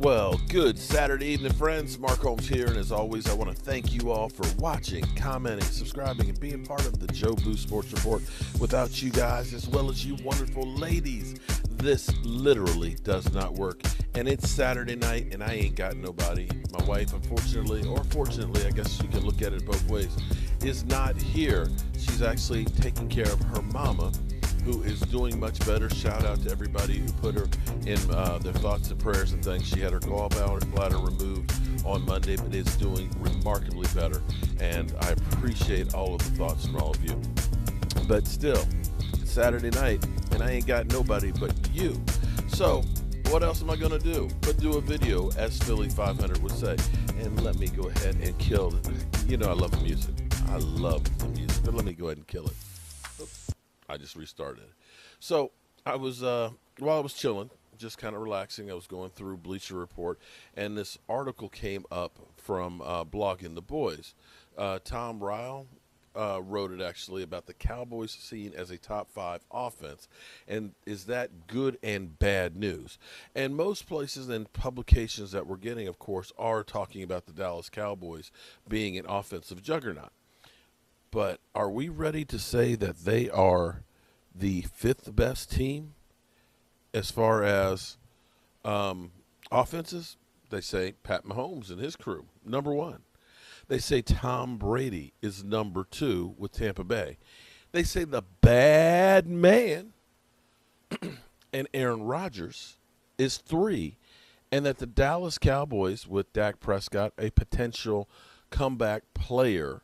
Well, good Saturday evening, friends. Mark Holmes here, and as always, I want to thank you all for watching, commenting, subscribing, and being part of the Joe Boo Sports Report. Without you guys, as well as you wonderful ladies, this literally does not work. And it's Saturday night, and I ain't got nobody. My wife, unfortunately, or fortunately, I guess you can look at it both ways, is not here. She's actually taking care of her mama, who is doing much better. Shout out to everybody who put her in their thoughts and prayers and things. She had her gallbladder removed on Monday, but is doing remarkably better. And I appreciate all of the thoughts from all of you. But still, it's Saturday night, and I ain't got nobody but you. So what else am I going to do but do a video, as Philly 500 would say? And let me go ahead and kill it. You know I love the music. I love the music, but let me go ahead and kill it. Oops. I just restarted it. So I was, while I was chilling, just kind of relaxing, I was going through Bleacher Report, and this article came up from Blogging the Boys. Tom Ryle wrote it actually about the Cowboys seen as a top 5 offense, and is that good and bad news? And most places and publications that we're getting, of course, are talking about the Dallas Cowboys being an offensive juggernaut. But are we ready to say that they are the 5th best team as far as offenses? They say Pat Mahomes and his crew, number 1. They say Tom Brady is number 2 with Tampa Bay. They say the bad man and Aaron Rodgers is 3, and that the Dallas Cowboys with Dak Prescott, a potential comeback player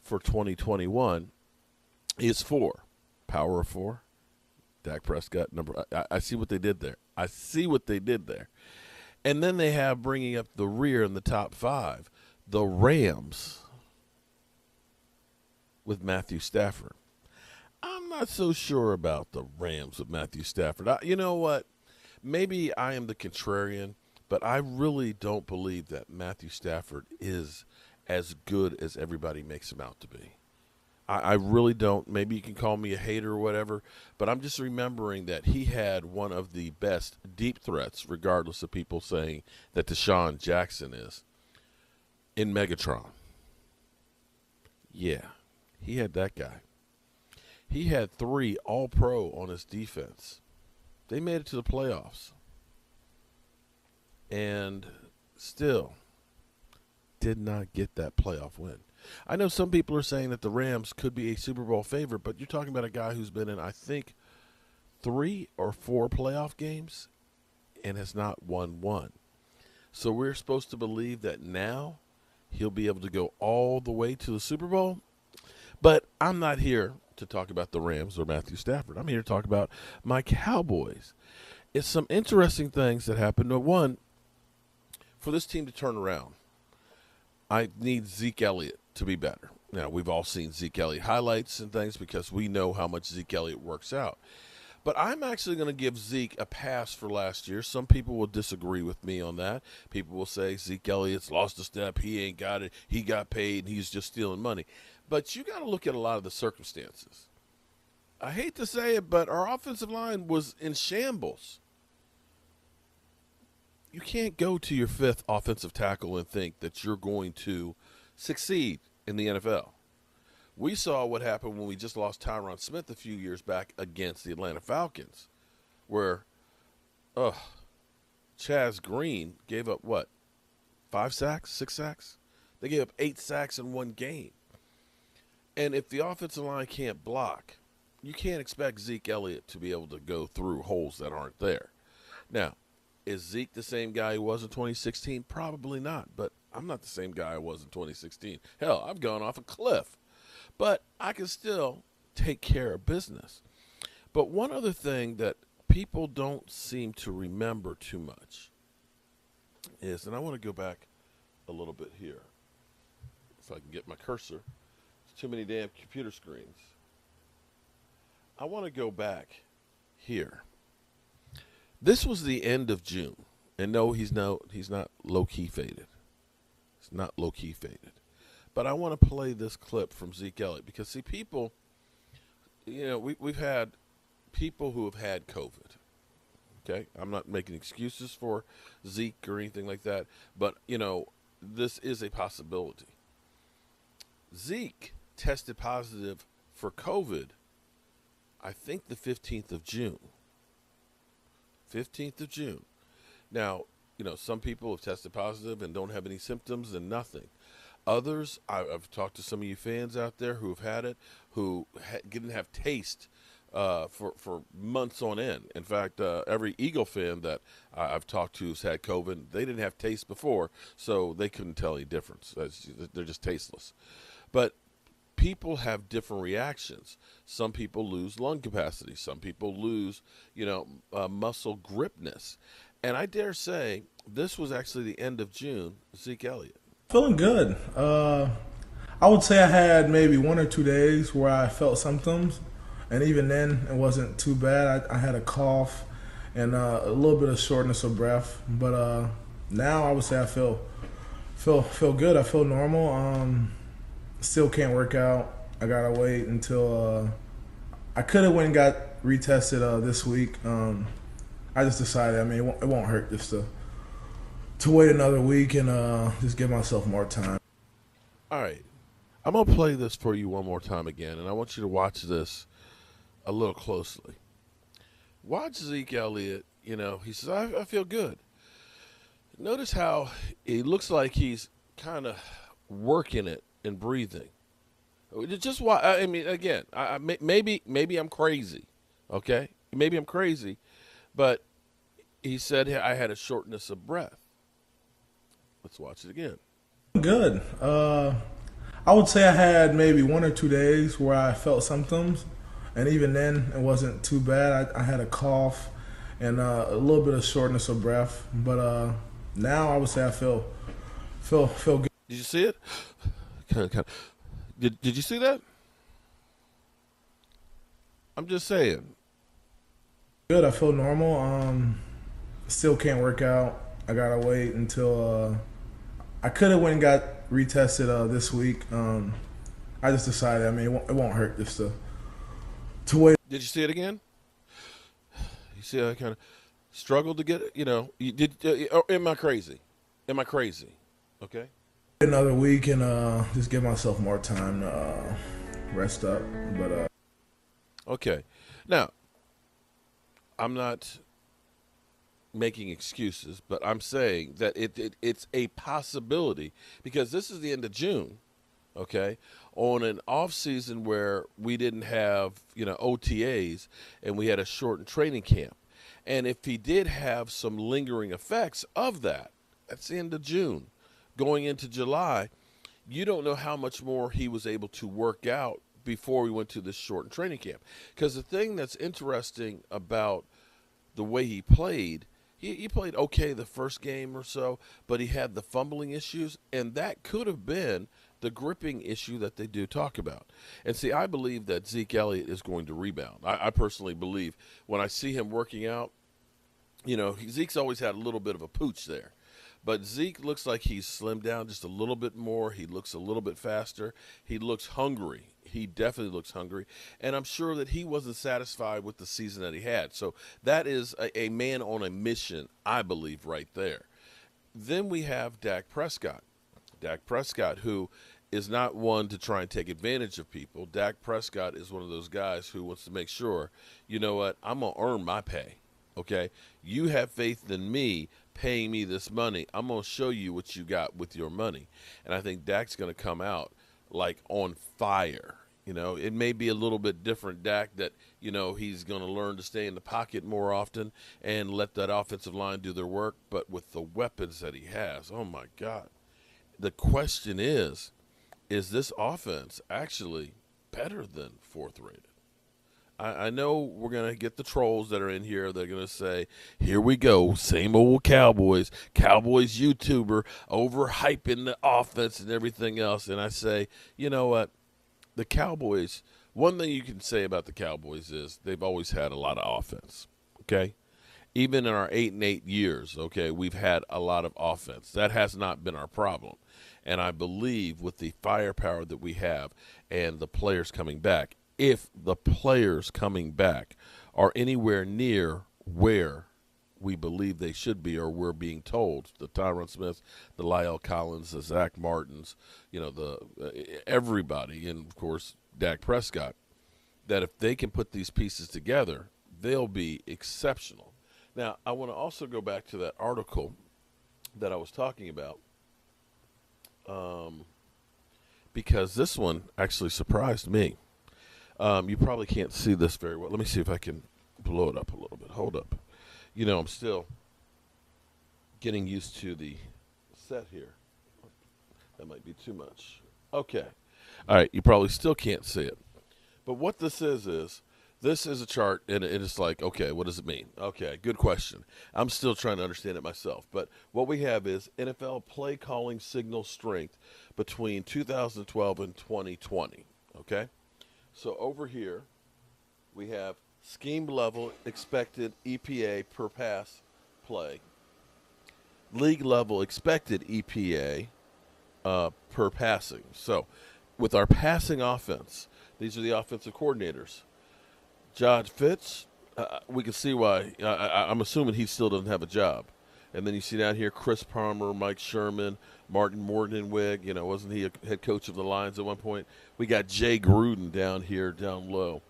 for 2021, is 4. Power of 4. Dak Prescott, number. I see what they did there. I see what they did there. And then they have, bringing up the rear in the top 5, the Rams with Matthew Stafford. I'm not so sure about the Rams with Matthew Stafford. You know what? Maybe I am the contrarian, but I really don't believe that Matthew Stafford is as good as everybody makes him out to be. I really don't. Maybe you can call me a hater or whatever, but I'm just remembering that he had one of the best deep threats, regardless of people saying that Deshaun Jackson is, in Megatron. Yeah, he had that guy. He had 3 All-Pro on his defense. They made it to the playoffs. And still did not get that playoff win. I know some people are saying that the Rams could be a Super Bowl favorite, but you're talking about a guy who's been in, I think, 3 or 4 playoff games and has not won one. So we're supposed to believe that now he'll be able to go all the way to the Super Bowl. But I'm not here to talk about the Rams or Matthew Stafford. I'm here to talk about my Cowboys. It's some interesting things that happened. One, for this team to turn around, I need Zeke Elliott to be better. Now, we've all seen Zeke Elliott highlights and things because we know how much Zeke Elliott works out. But I'm actually going to give Zeke a pass for last year. Some people will disagree with me on that. People will say Zeke Elliott's lost a step. He ain't got it. He got paid, and he's just stealing money. But you got to look at a lot of the circumstances. I hate to say it, but our offensive line was in shambles. You can't go to your 5th offensive tackle and think that you're going to succeed in the NFL. We saw what happened when we just lost Tyron Smith a few years back against the Atlanta Falcons, where Chaz Green gave up, 5 sacks, 6 sacks? They gave up 8 sacks in one game. And if the offensive line can't block, you can't expect Zeke Elliott to be able to go through holes that aren't there. Now, is Zeke the same guy he was in 2016? Probably not, but I'm not the same guy I was in 2016. Hell, I've gone off a cliff. But I can still take care of business. But one other thing that people don't seem to remember too much is, and I want to go back a little bit here, if I can get my cursor. It's too many damn computer screens. I want to go back here. This was the end of June. And no, he's not low-key faded. It's not low-key faded. But I want to play this clip from Zeke Elliott because, see, people, we've had people who have had COVID, Okay, I'm not making excuses for Zeke or anything like that, but this is a possibility. Zeke tested positive for COVID, I think the 15th of June. 15th of June. Now, some people have tested positive and don't have any symptoms and nothing. Others, I've talked to some of you fans out there who have had it, who didn't have taste for months on end. In fact, every Eagle fan that I've talked to who's had COVID, they didn't have taste before, so they couldn't tell any difference. They're just tasteless. But people have different reactions. Some people lose lung capacity. Some people lose, muscle gripness. And I dare say this was actually the end of June, Zeke Elliott. Feeling good. I would say I had maybe 1 or 2 days where I felt symptoms, and even then it wasn't too bad. I had a cough and a little bit of shortness of breath, but now I would say I feel good. I feel normal. Still can't work out. I gotta wait until I could have went and got retested this week. I just decided. I mean, it won't hurt just to wait another week and just give myself more time. All right. I'm going to play this for you one more time again, and I want you to watch this a little closely. Watch Zeke Elliott. He says, I feel good. Notice how it looks like he's kind of working it and breathing. Just why? I mean, again, maybe I'm crazy, okay? Maybe I'm crazy, but he said I had a shortness of breath. Let's watch it again. Good. I would say I had maybe 1 or 2 days where I felt symptoms, and even then it wasn't too bad. I had a cough and a little bit of shortness of breath, but now I would say I feel good. Did you see it? Did you see that? I'm just saying. Good. I feel normal. Still can't work out. I gotta wait until I could have went and got retested this week. I just decided. I mean, it won't hurt just to wait. Did you see it again? You see, I kind of struggled to get it. You did. Am I crazy? Am I crazy? Okay. Another week and just give myself more time to rest up. But okay. Now, I'm not making excuses, but I'm saying that it's a possibility because this is the end of June, okay, on an off season where we didn't have OTAs and we had a shortened training camp, and if he did have some lingering effects of that, that's the end of June, going into July, you don't know how much more he was able to work out before we went to this shortened training camp. Because the thing that's interesting about the way he played. He played okay the first game or so, but he had the fumbling issues, and that could have been the gripping issue that they do talk about. And see, I believe that Zeke Elliott is going to rebound. I personally believe when I see him working out, Zeke's always had a little bit of a pooch there. But Zeke looks like he's slimmed down just a little bit more. He looks a little bit faster. He looks hungry. He definitely looks hungry. And I'm sure that he wasn't satisfied with the season that he had. So that is a man on a mission, I believe, right there. Then we have Dak Prescott. Dak Prescott, who is not one to try and take advantage of people. Dak Prescott is one of those guys who wants to make sure, you know what, I'm going to earn my pay. Okay, you have faith in me paying me this money. I'm going to show you what you got with your money. And I think Dak's going to come out like on fire. It may be a little bit different Dak that, he's going to learn to stay in the pocket more often and let that offensive line do their work. But with the weapons that he has, oh, my God. The question is this offense actually better than fourth rated? I know we're going to get the trolls that are in here. They're going to say, here we go, same old Cowboys YouTuber, overhyping the offense and everything else. And I say, you know what? The Cowboys, one thing you can say about the Cowboys is they've always had a lot of offense, okay? Even in our 8-8 years, okay, we've had a lot of offense. That has not been our problem. And I believe with the firepower that we have and the players coming back, if the players coming back are anywhere near where we believe they should be, or we're being told. The Tyron Smiths, the Lyle Collins, the Zach Martins, everybody, and of course Dak Prescott, that if they can put these pieces together, they'll be exceptional. Now, I want to also go back to that article that I was talking about, because this one actually surprised me. You probably can't see this very well. Let me see if I can blow it up a little bit. Hold up. I'm still getting used to the set here. That might be too much. Okay. All right. You probably still can't see it. But what this is a chart, and it's like, okay, what does it mean? Okay, good question. I'm still trying to understand it myself. But what we have is NFL play calling signal strength between 2012 and 2020. Okay? So over here, we have scheme level expected EPA per pass play, league level expected EPA per passing. So with our passing offense, these are the offensive coordinators. Josh Fitz, we can see why. I'm assuming he still doesn't have a job. And then you see down here Chris Palmer, Mike Sherman, Martin Mordenweg. Wasn't he a head coach of the Lions at one point? We got Jay Gruden down here, down low.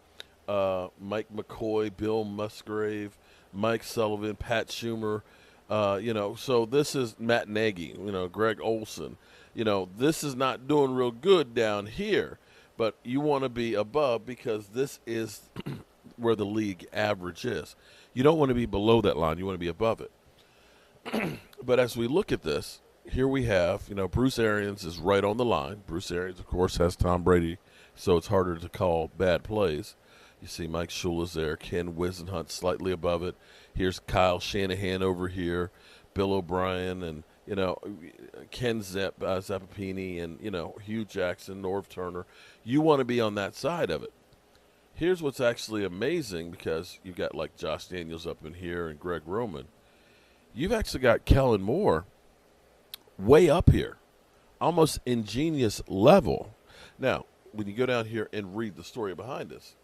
Mike McCoy, Bill Musgrave, Mike Sullivan, Pat Schumer. So this is Matt Nagy, Greg Olson. This is not doing real good down here. But you want to be above because this is where the league average is. You don't want to be below that line. You want to be above it. But as we look at this, here we have, Bruce Arians is right on the line. Bruce Arians, of course, has Tom Brady, so it's harder to call bad plays. You see Mike Shula's there, Ken Wisenhunt slightly above it. Here's Kyle Shanahan over here, Bill O'Brien, and Ken Zappapini, and Hugh Jackson, Norv Turner. You want to be on that side of it. Here's what's actually amazing, because you've got like Josh Daniels up in here and Greg Roman. You've actually got Kellen Moore way up here, almost ingenious level. Now, when you go down here and read the story behind this,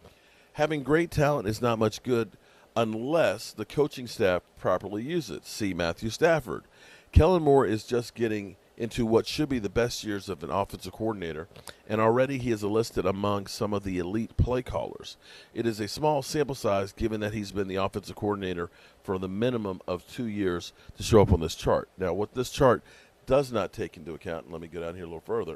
having great talent is not much good unless the coaching staff properly use it. See Matthew Stafford. Kellen Moore is just getting into what should be the best years of an offensive coordinator, and already he is enlisted among some of the elite play callers. It is a small sample size given that he's been the offensive coordinator for the minimum of 2 years to show up on this chart. Now, what this chart does not take into account, and let me go down here a little further,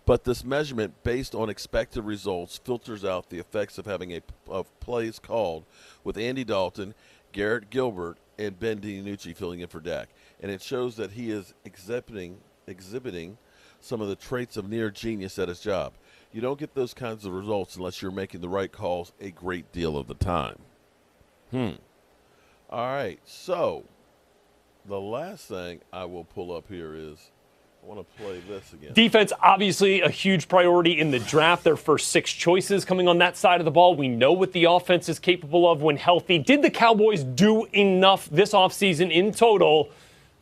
but this measurement based on expected results filters out the effects of having of plays called with Andy Dalton, Garrett Gilbert, and Ben DiNucci filling in for Dak. And it shows that he is exhibiting some of the traits of near genius at his job. You don't get those kinds of results unless you're making the right calls a great deal of the time. All right, so the last thing I will pull up here is I want to play this again. Defense, obviously a huge priority in the draft. Their first 6 choices coming on that side of the ball. We know what the offense is capable of when healthy. Did the Cowboys do enough this offseason in total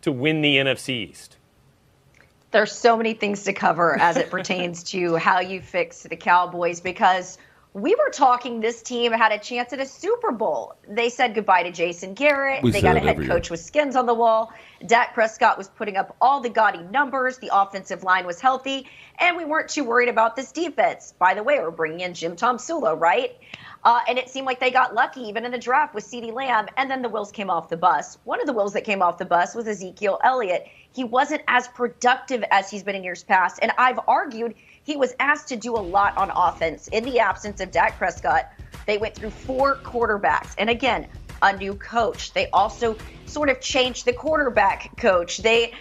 to win the NFC East? There's so many things to cover as it pertains to how you fix the Cowboys, because we were talking this team had a chance at a Super Bowl. They said goodbye to Jason Garrett. They got a head coach with skins on the wall. Dak Prescott was putting up all the gaudy numbers. The offensive line was healthy, and we weren't too worried about this defense. By the way, we're bringing in Jim Tomsula, right? And it seemed like they got lucky even in the draft with CeeDee Lamb, and then the wheels came off the bus. One of the wheels that came off the bus was Ezekiel Elliott. He wasn't as productive as he's been in years past, and I've argued he was asked to do a lot on offense. In the absence of Dak Prescott, they went through 4 quarterbacks. And again, a new coach. They also sort of changed the quarterback coach. They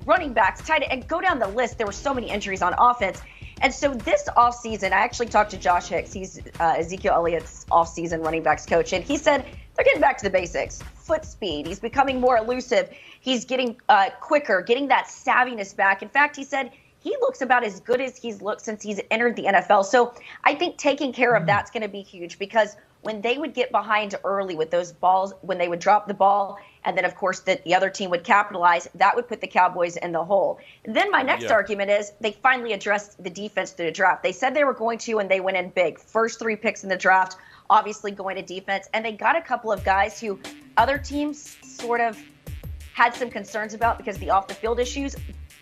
running backs, tight end, and go down the list. There were so many injuries on offense. And so this offseason, I actually talked to Josh Hicks. He's Ezekiel Elliott's offseason running backs coach. And he said they're getting back to the basics. Foot speed. He's becoming more elusive. He's getting quicker, getting that savviness back. In fact, he said he looks about as good as he's looked since he's entered the NFL. So I think taking care of that's going to be huge, because when they would get behind early with those balls, when they would drop the ball and then, of course, the other team would capitalize, that would put the Cowboys in the hole. Then my next argument is they finally addressed the defense through the draft. They said they were going to, and they went in big. First 3 picks in the draft, obviously going to defense, and they got a couple of guys who other teams sort of had some concerns about because of the off-the-field issues.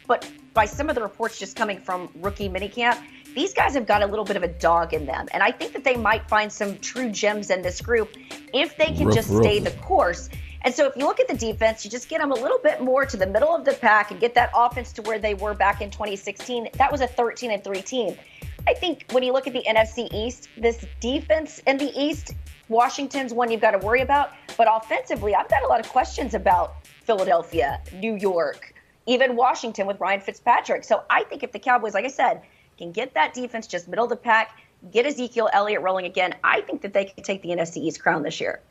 But by some of the reports just coming from rookie minicamp, these guys have got a little bit of a dog in them. And I think that they might find some true gems in this group if they can just stay the course. And so if you look at the defense, you just get them a little bit more to the middle of the pack and get that offense to where they were back in 2016. That was a 13-3 team. I think when you look at the NFC East, this defense in the East, Washington's one you've got to worry about. But offensively, I've got a lot of questions about Philadelphia, New York, even Washington with Ryan Fitzpatrick. So I think if the Cowboys, like I said, can get that defense just middle of the pack, get Ezekiel Elliott rolling again, I think that they can take the NFC East crown this year.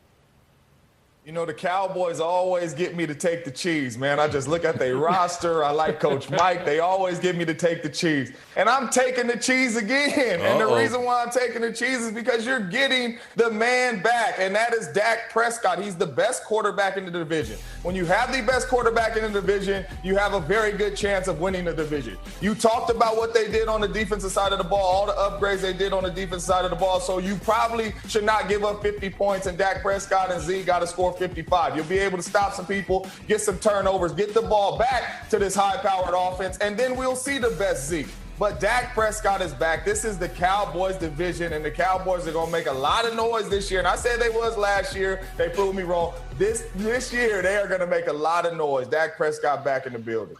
You know, the Cowboys always get me to take the cheese, man. I just look at their roster. I like Coach Mike. They always get me to take the cheese. And I'm taking the cheese again. And the reason why I'm taking the cheese is because you're getting the man back, and that is Dak Prescott. He's the best quarterback in the division. When you have the best quarterback in the division, you have a very good chance of winning the division. You talked about what they did on the defensive side of the ball, all the upgrades they did on the defensive side of the ball, so you probably should not give up 50 points, and Dak Prescott and Zeke got to score 55. You'll be able to stop some people, get some turnovers, get the ball back to this high-powered offense, and then we'll see the best Zeke. But Dak Prescott is back. This is the Cowboys division, and the Cowboys are going to make a lot of noise this year. And I said they was last year. They proved me wrong. This year, they are going to make a lot of noise. Dak Prescott back in the building.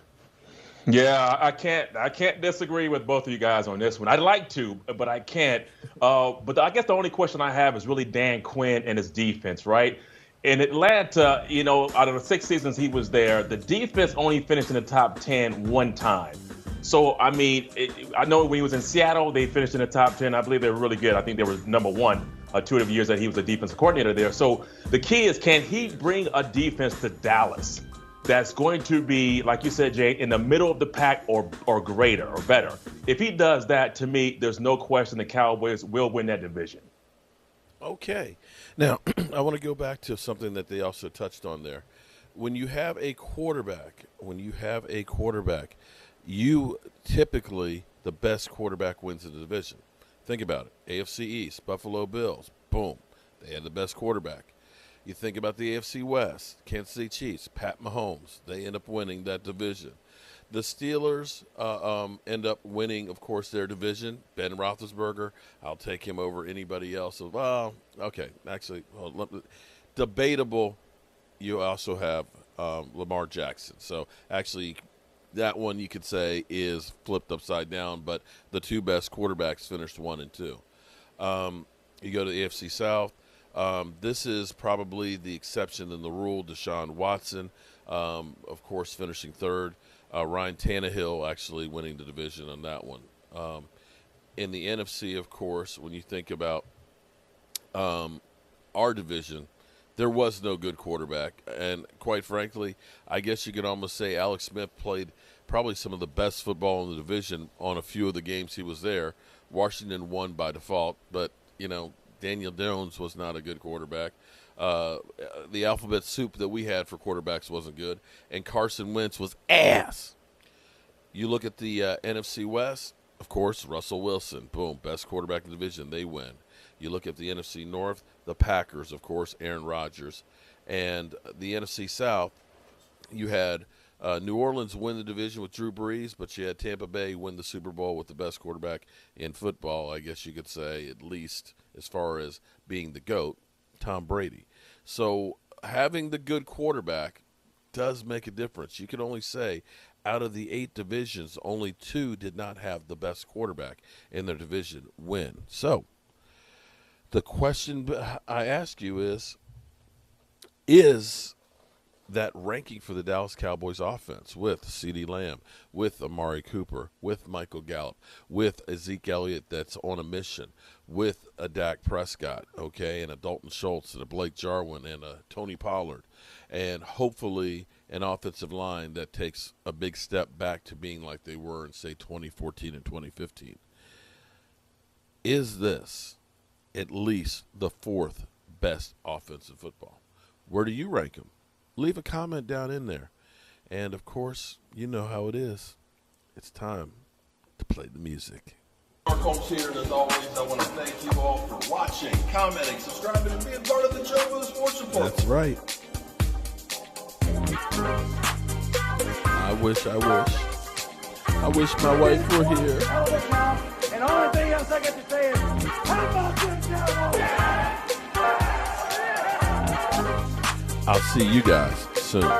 Yeah, I can't disagree with both of you guys on this one. I'd like to, but I can't. But I guess the only question I have is really Dan Quinn and his defense, right? In Atlanta, you know, out of the 6 seasons he was there, the defense only finished in the top 10 one time. So, I mean, I know when he was in Seattle, they finished in the top 10. I believe they were really good. I think they were number 1 2 of the years that he was a defensive coordinator there. So the key is, can he bring a defense to Dallas that's going to be, like you said, Jay, in the middle of the pack or greater or better? If he does that, to me, there's no question the Cowboys will win that division. Okay. Now, I want to go back to something that they also touched on there. When you have a quarterback, you typically, the best quarterback wins the division. Think about it. AFC East, Buffalo Bills, boom. They had the best quarterback. You think about the AFC West, Kansas City Chiefs, Pat Mahomes. They end up winning that division. The Steelers end up winning, of course, their division. Ben Roethlisberger, I'll take him over anybody else. Well, okay, actually, debatable. You also have Lamar Jackson. So, actually, that one you could say is flipped upside down, but the 2 best quarterbacks finished 1 and 2. You go to the AFC South. This is probably the exception than the rule. Deshaun Watson, of course, finishing 3rd. Ryan Tannehill actually winning the division on that one. In the NFC, of course, when you think about our division, there was no good quarterback. And quite frankly, I guess you could almost say Alex Smith played probably some of the best football in the division on a few of the games he was there. Washington won by default, but, you know, Daniel Jones was not a good quarterback. The alphabet soup that we had for quarterbacks wasn't good, and Carson Wentz was ass. You look at the NFC West, of course, Russell Wilson, boom, best quarterback in the division, they win. You look at the NFC North, the Packers, of course, Aaron Rodgers. And the NFC South, you had New Orleans win the division with Drew Brees, but you had Tampa Bay win the Super Bowl with the best quarterback in football, I guess you could say, at least as far as being the GOAT, Tom Brady. So having the good quarterback does make a difference. You can only say out of the 8 divisions, only 2 did not have the best quarterback in their division win. So the question I ask you is that ranking for the Dallas Cowboys offense with CeeDee Lamb, with Amari Cooper, with Michael Gallup, with a Zeke Elliott that's on a mission, with a Dak Prescott, okay, and a Dalton Schultz and a Blake Jarwin and a Tony Pollard, and hopefully an offensive line that takes a big step back to being like they were in, say, 2014 and 2015. Is this at least the 4th best offense in football? Where do you rank them? leave a comment down in there. And, of course, you know how it is. It's time to play the music. Mark Holmes here, and as always, I want to thank you all for watching, commenting, subscribing, and being part of the Joe Boo Sports Report. That's right. I wish my wife were here. And the only thing else I get to say is, how about them Cowboys? I'll see you guys soon.